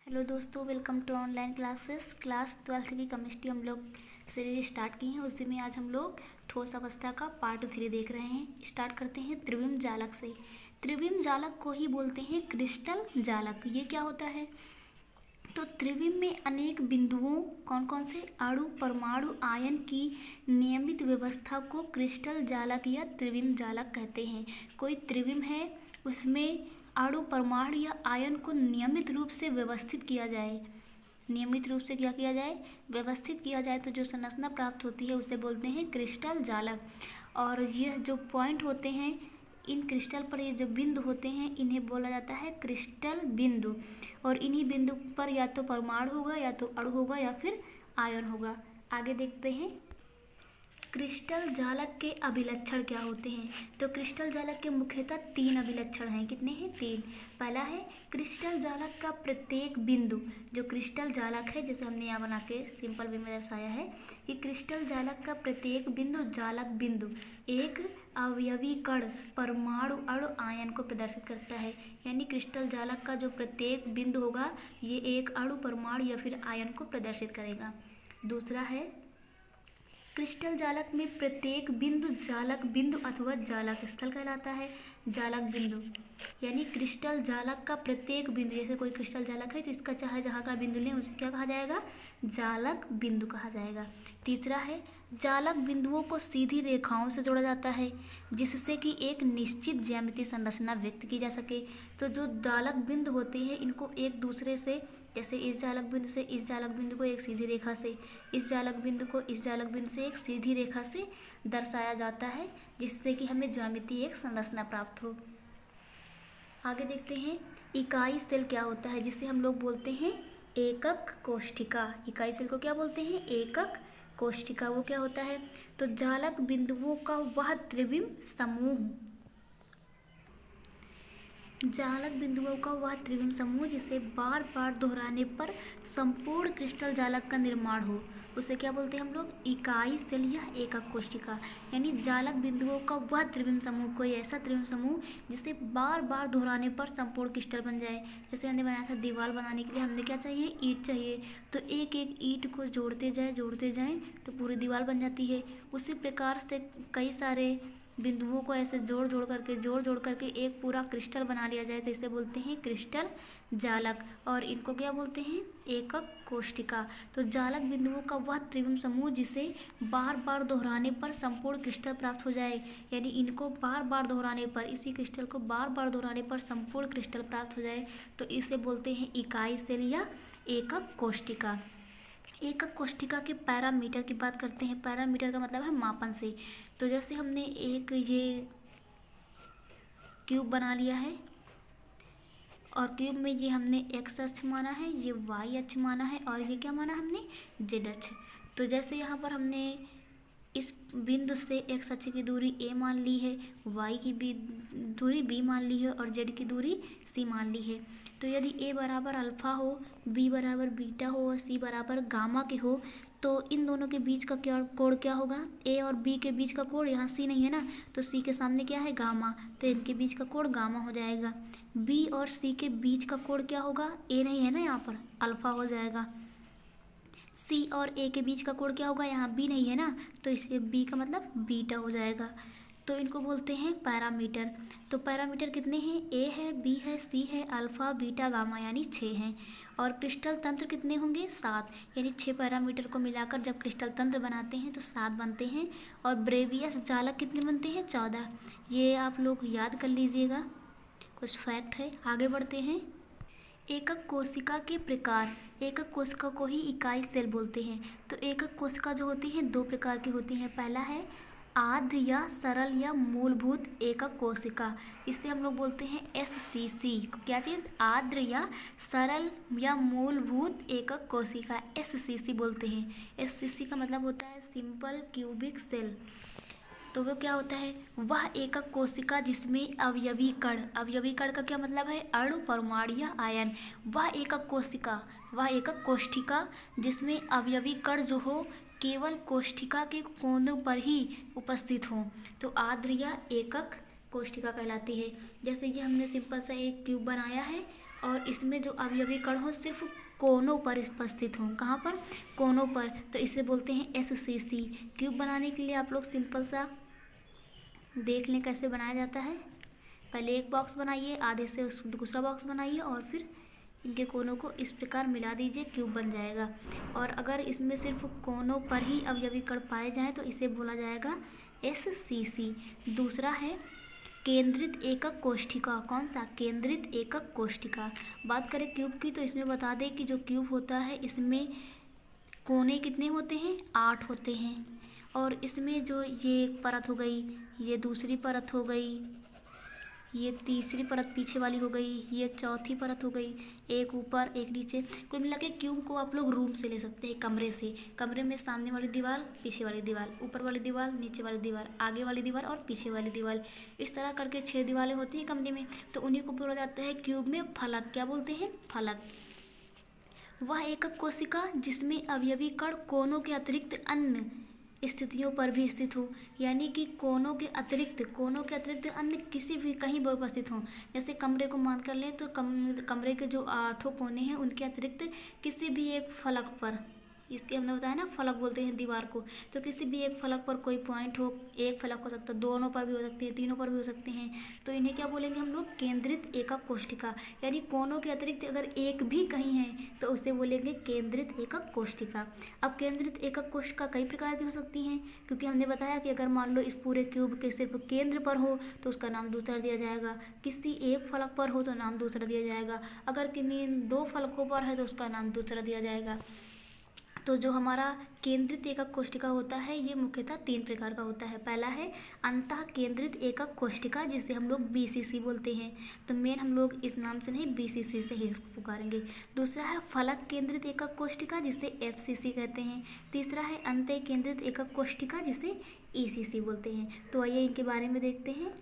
Hello दोस्तों, welcome to online classes. Class 12th की chemistry हम लोग सीरीज स्टार्ट की हैं। उसी में आज हम लोग ठोस अवस्था का पार्ट 3 देख रहे हैं। स्टार्ट करते हैं त्रिविम जालक से। त्रिविम जालक को ही बोलते हैं क्रिस्टल जालक। ये क्या होता है? तो त्रिविम में अनेक बिंदुओं कौन कौन से अणु परमाणु आयन की नियमित व्यवस्था को क्रिस्टल जालक या त्रिविम जालक कहते हैं। कोई त्रिविम है, उसमें अणु परमाणु या आयन को नियमित रूप से व्यवस्थित किया जाए। नियमित रूप से क्या किया जाए? व्यवस्थित किया जाए तो जो संरचना प्राप्त होती है उसे बोलते हैं क्रिस्टल जालक। और यह जो पॉइंट होते हैं, इन क्रिस्टल पर ये जो बिंदु होते हैं इन्हें बोला जाता है क्रिस्टल बिंदु। और इन्हीं बिंदु पर या तो परमाणु होगा, या तो अणु होगा, या फिर आयन होगा। आगे देखते हैं क्रिस्टल जालक के अभिलक्षण क्या होते हैं। तो क्रिस्टल जालक के मुख्यतः 3 अभिलक्षण हैं। कितने हैं? 3। पहला है क्रिस्टल जालक का प्रत्येक बिंदु। जो क्रिस्टल जालक है, जैसे हमने यहाँ बना के सिंपल वे में दर्शाया है कि क्रिस्टल जालक का प्रत्येक बिंदु जालक बिंदु एक अवयवी कण परमाणु अणु आयन को प्रदर्शित करता है। यानी क्रिस्टल जालक का जो प्रत्येक बिंदु होगा ये एक अणु परमाणु या फिर आयन को प्रदर्शित करेगा। दूसरा है क्रिस्टल जालक में प्रत्येक बिंदु जालक बिंदु अथवा जालक स्थल कहलाता है। जालक बिंदु यानी क्रिस्टल जालक का प्रत्येक बिंदु, जैसे कोई क्रिस्टल जालक है तो इसका चाहे जहाँ का बिंदु लें उसे क्या कहा जाएगा? जालक बिंदु कहा जाएगा। तीसरा है जालक बिंदुओं को सीधी रेखाओं से जोड़ा जाता है जिससे कि एक निश्चित ज्यामितीय संरचना व्यक्त की जा सके। तो जो जालक बिंदु होते हैं इनको एक दूसरे से, जैसे इस जालक बिंदु से इस जालक बिंदु को एक सीधी रेखा से, इस जालक बिंदु को इस जालक बिंदु से एक सीधी रेखा से दर्शाया जाता है जिससे कि हमें ज्यामितीय एक संरचना प्राप्त हो। आगे देखते हैं इकाई सेल क्या होता है, जिसे हम लोग बोलते हैं एकक कोष्ठिका। इकाई सेल को क्या बोलते हैं? एकक कोष्ठिका। वो क्या होता है? तो जालक बिंदुओं का वह त्रिविम समूह, जालक बिंदुओं का वह त्रिविम समूह जिसे बार बार दोहराने पर संपूर्ण क्रिस्टल जालक का निर्माण हो, उसे क्या बोलते हैं हम लोग? इकाई सेल या एकक कोशिका। यानी जालक बिंदुओं का वह त्रिविम समूह, कोई ऐसा त्रिविम समूह जिसे बार बार दोहराने पर संपूर्ण क्रिस्टल बन जाए। जैसे हमने बनाया था दीवार बनाने के लिए, हमने क्या चाहिए? ईंट चाहिए। तो एक एक ईंट को जोड़ते जाएं तो पूरी दीवार बन जाती है। उसी प्रकार से कई सारे बिंदुओं को ऐसे जोड़ जोड़ करके एक पूरा क्रिस्टल बना लिया जाए तो इसे बोलते हैं क्रिस्टल जालक। और इनको क्या बोलते हैं? एकक कोष्ठिका। तो जालक बिंदुओं का वह त्रिविम समूह जिसे बार बार दोहराने पर संपूर्ण क्रिस्टल प्राप्त हो जाए, यानी इनको बार बार दोहराने पर, इसी क्रिस्टल को बार बार दोहराने पर संपूर्ण क्रिस्टल प्राप्त हो जाए तो इसे बोलते हैं इकाई सेल या एकक कोष्ठिका। एकक कोष्ठिका के पैरामीटर की बात करते हैं। पैरामीटर का मतलब है मापन से। तो जैसे हमने एक ये क्यूब बना लिया है और क्यूब में ये हमने एक्स अक्ष माना है, ये वाई अक्ष माना है और ये क्या माना हमने? जेड अक्ष। तो जैसे यहाँ पर हमने इस बिंदु से एक्स अक्ष की दूरी a मान ली है, y की दूरी b मान ली है और z की दूरी c मान ली है। तो यदि a बराबर अल्फा हो, b बराबर बीटा हो और c बराबर गामा के हो तो इन दोनों के बीच का क्या कोण क्या होगा? a और b के बीच का कोण, यहाँ c नहीं है ना तो c के सामने क्या है? गामा, तो इनके बीच का कोण गामा हो जाएगा। b और c के बीच का कोण क्या होगा? a नहीं है ना यहाँ पर, अल्फा हो जाएगा। C और A के बीच का कोण क्या होगा? यहाँ B नहीं है ना तो इसके B का मतलब बीटा हो जाएगा। तो इनको बोलते हैं पैरामीटर। तो पैरामीटर कितने हैं? A है, B है, C है, अल्फा बीटा गामा यानी 6 हैं। और क्रिस्टल तंत्र कितने होंगे? 7। यानी 6 पैरामीटर को मिलाकर जब क्रिस्टल तंत्र बनाते हैं तो 7 बनते हैं। और ब्रेवियस जालक कितने बनते हैं? 14। ये आप लोग याद कर लीजिएगा, कुछ फैक्ट है। आगे बढ़ते हैं एकक कोशिका के प्रकार। एकक कोशिका को ही इकाई सेल बोलते हैं। तो एकक कोशिका जो होती हैं 2 प्रकार की होती हैं। पहला है आद्य या सरल या मूलभूत एकक कोशिका, इसे हम लोग बोलते हैं SCC। क्या चीज़? आद्य या सरल या मूलभूत एकक कोशिका, SCC बोलते हैं। SCC का मतलब होता है सिंपल क्यूबिक सेल। तो वो क्या होता है? वह एकक कोशिका जिसमें अवयवी कण, अवयवी कण का क्या मतलब है? अणु परमाणु या आयन। वह एकक कोशिका, वह एकक कोष्ठिका जिसमें अवयवी कण जो हो केवल कोष्ठिका के कोनों पर ही उपस्थित हो तो आद्र या एकक कोष्ठिका कहलाती है। जैसे कि हमने सिंपल सा एक क्यूब बनाया है और इसमें जो अवयवी कण हो सिर्फ कोनों पर उपस्थित हों। कहाँ पर? कोनों पर। तो इसे बोलते हैं SCC। क्यूब बनाने के लिए आप लोग सिंपल सा देख लें कैसे बनाया जाता है। पहले एक बॉक्स बनाइए, आधे से दूसरा बॉक्स बनाइए और फिर इनके कोनों को इस प्रकार मिला दीजिए, क्यूब बन जाएगा। और अगर इसमें सिर्फ कोनों पर ही अवयवी कण पाए जाएं तो इसे बोला जाएगा SCC। दूसरा है केंद्रित एकक कोष्ठिका। कौन सा? केंद्रित एकक कोष्ठिका। बात करें क्यूब की तो इसमें बता दें कि जो क्यूब होता है इसमें कोने कितने होते हैं? 8 होते हैं। और इसमें जो ये एक परत हो गई, ये दूसरी परत हो गई, ये तीसरी परत पीछे वाली हो गई, ये चौथी परत हो गई, एक ऊपर एक नीचे। कुल मिला के क्यूब को आप लोग रूम से ले सकते हैं, कमरे से। कमरे में सामने वाली दीवार, पीछे वाली दीवार, ऊपर वाली दीवार, नीचे वाली दीवार, आगे वाली दीवार और पीछे वाली दीवार, इस तरह करके 6 दीवारें होती हैं कमरे में। तो उन्हीं को बोला जाता है क्यूब में फलक। क्या बोलते हैं? फलक। वह एकक कोशिका जिसमें अवयवी कण कोनों के अतिरिक्त अन्य स्थितियों पर भी स्थित हो, यानी कि कोनों के अतिरिक्त अन्य किसी भी कहीं भी उपस्थित हों। जैसे कमरे को मान कर लें तो कमरे के जो 8 कोने हैं उनके अतिरिक्त किसी भी एक फलक पर, इसके हमने बताया ना फलक बोलते हैं दीवार को, तो किसी भी एक फलक पर कोई पॉइंट हो, एक फलक हो सकता है, दोनों पर भी हो सकते हैं, तीनों पर भी हो सकते हैं, तो इन्हें क्या बोलेंगे हम लोग? केंद्रित एकक कोष्ठिका। यानी कोनों के अतिरिक्त अगर एक भी कहीं है तो उसे बोलेंगे केंद्रित एकक कोष्ठिका। अब केंद्रित एकक कोशिका कई प्रकार की हो सकती हैं, क्योंकि हमने बताया कि अगर मान लो इस पूरे क्यूब के सिर्फ केंद्र पर हो तो उसका नाम दूसरा दिया जाएगा, किसी एक फलक पर हो तो नाम दूसरा दिया जाएगा, अगर किन्हीं 2 फलकों पर है तो उसका नाम दूसरा दिया जाएगा। तो जो हमारा केंद्रित एकक कोष्ठिका होता है ये मुख्यतः 3 प्रकार का होता है। पहला है अंतः केंद्रित एकक कोष्ठिका, जिसे हम लोग BCC बोलते हैं। तो मेन हम लोग इस नाम से नहीं, BCC से ही इसको पुकारेंगे। दूसरा है फलक केंद्रित एकक कोष्ठिका, जिसे FCC कहते हैं। तीसरा है अंतः केंद्रित एकक कोष्ठिका, जिसे ECC बोलते हैं। तो आइए इनके बारे में देखते हैं।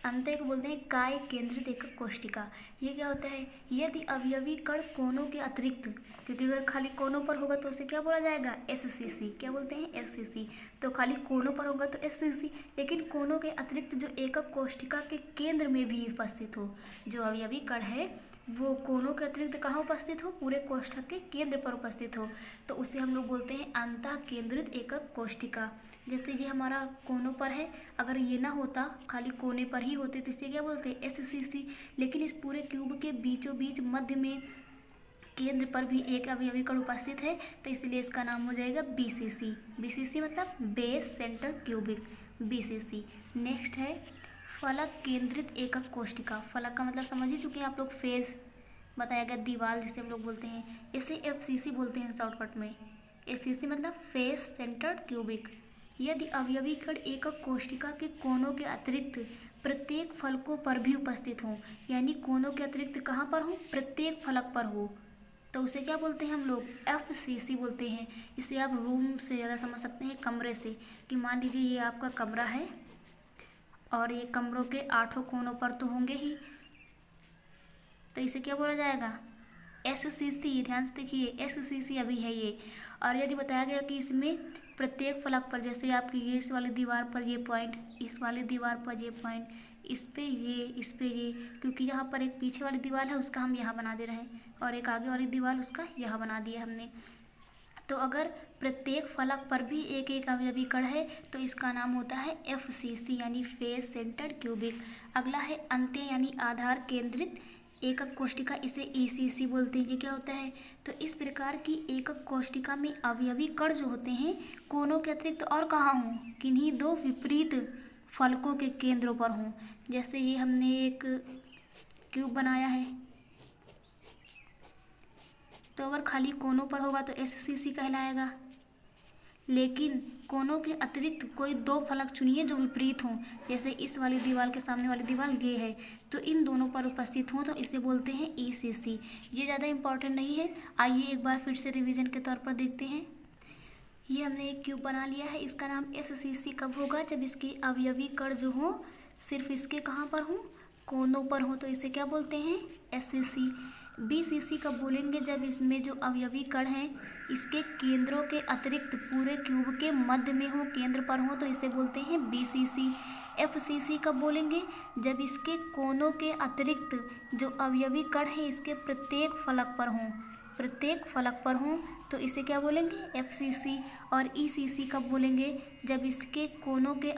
अंतः को बोलते हैं काय केंद्रित एकक कोष्ठिका। ये क्या होता है? यदि अवयवी कण कोनों के अतिरिक्त, क्योंकि अगर खाली कोनों पर होगा तो उसे क्या बोला जाएगा? SCC। क्या बोलते हैं? SCC। तो खाली कोनों पर होगा तो SCC, लेकिन कोनों के अतिरिक्त जो एकक कोष्ठिका के केंद्र में भी उपस्थित हो, जो अवयवी कण है वो कोनों के अतिरिक्त कहाँ उपस्थित हो? पूरे कोष्ठक के केंद्र पर उपस्थित हो, तो उसे हम लोग बोलते हैं अंतः केंद्रित एकक कोष्ठिका। जैसे ये हमारा कोनों पर है, अगर ये ना होता, खाली कोने पर ही होते तो इसे क्या बोलते हैं? SCC। लेकिन इस पूरे क्यूब के बीचों बीच मध्य में केंद्र पर भी एक अवयवी कण उपस्थित है, तो इसलिए इसका नाम हो जाएगा BCC। BCC मतलब base centre cubic, BCC। Next है फलक केंद्रित एकक कोष्ठिका। फलक का मतलब समझ ही चुके हैं आप लोग, फेज बताया गया, दीवार जिसे हम लोग बोलते हैं, इसे FCC बोलते हैं शॉर्टकट में। FCC मतलब फेस सेंटर्ड क्यूबिक। यदि अवयवी कण एकक कोष्ठिका के कोनों के अतिरिक्त प्रत्येक फलकों पर भी उपस्थित हों, यानी कोनों के अतिरिक्त कहाँ पर हो? प्रत्येक फलक पर हो, तो उसे क्या बोलते हैं हम लोग? FCC बोलते हैं। इसे आप रूम से ज़्यादा समझ सकते हैं, कमरे से, कि मान लीजिए ये आपका कमरा है और ये कमरों के 8 कोनों पर तो होंगे ही, तो इसे क्या बोला जाएगा? SCC। ध्यान से देखिए, SCC अभी है ये। और यदि बताया गया कि इसमें प्रत्येक फलक पर, जैसे आपकी ये इस वाली दीवार पर ये पॉइंट, इस वाली दीवार पर ये पॉइंट, इस पे ये, क्योंकि यहाँ पर एक पीछे वाली दीवार है उसका हम यहाँ बना दे रहे हैं और एक आगे वाली दीवार उसका यहाँ बना दिया हमने। तो अगर प्रत्येक फलक पर भी एक एक अवयवी कण है तो इसका नाम होता है FCC, यानी फेस सेंटर्ड क्यूबिक। अगला है अंत्य यानी आधार केंद्रित एकक कोष्ठिका, इसे ECC बोलते हैं। ये क्या होता है? तो इस प्रकार की एकक कोष्ठिका में अवयवी कण जो होते हैं कोनों के अतिरिक्त और कहाँ हों? किन्हीं 2 विपरीत फलकों के केंद्रों पर हों। जैसे ये हमने एक क्यूब बनाया है, तो अगर खाली कोनों पर होगा तो SCC कहलाएगा, लेकिन कोनों के अतिरिक्त कोई 2 फलक चुनिए जो विपरीत हों, जैसे इस वाली दीवार के सामने वाली दीवार ये है, तो इन दोनों पर उपस्थित हों तो इसे बोलते हैं ECC। ये ज़्यादा इम्पॉर्टेंट नहीं है, आइए एक बार फिर से रिवीजन के तौर पर देखते हैं। ये हमने एक क्यूब बना लिया है, इसका नाम SCC कब होगा? जब इसके अवयवी कण जो हों सिर्फ इसके कहाँ पर हों? कोनों पर हो, तो इसे क्या बोलते हैं? SCC। BCC कब बोलेंगे? जब इसमें जो अवयवी कण हैं इसके केंद्रों के अतिरिक्त पूरे क्यूब के मध्य में हो, केंद्र पर हो, तो इसे बोलते हैं BCC। FCC कब बोलेंगे? जब इसके कोनों के अतिरिक्त जो अवयवी कण हैं इसके प्रत्येक फलक पर हों तो इसे क्या बोलेंगे? FCC। और ECC कब बोलेंगे? जब इसके कोनों के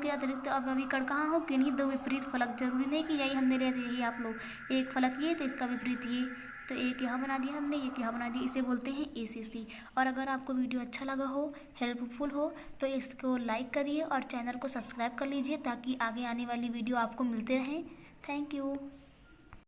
अतिरिक्त अवयवी कण कहाँ हो? किन्हीं दो विपरीत फलक। जरूरी नहीं कि यही हमने ले यही आप लोग, एक फलक ये तो इसका विपरीत ये, तो एक यहाँ बना दिया हमने, एक यहाँ बना दिया, इसे बोलते हैं ECC। और अगर आपको वीडियो अच्छा लगा हो, हेल्पफुल हो, तो इसको लाइक करिए और चैनल को सब्सक्राइब कर लीजिए ताकि आगे आने वाली वीडियो आपको मिलते रहें। Thank you.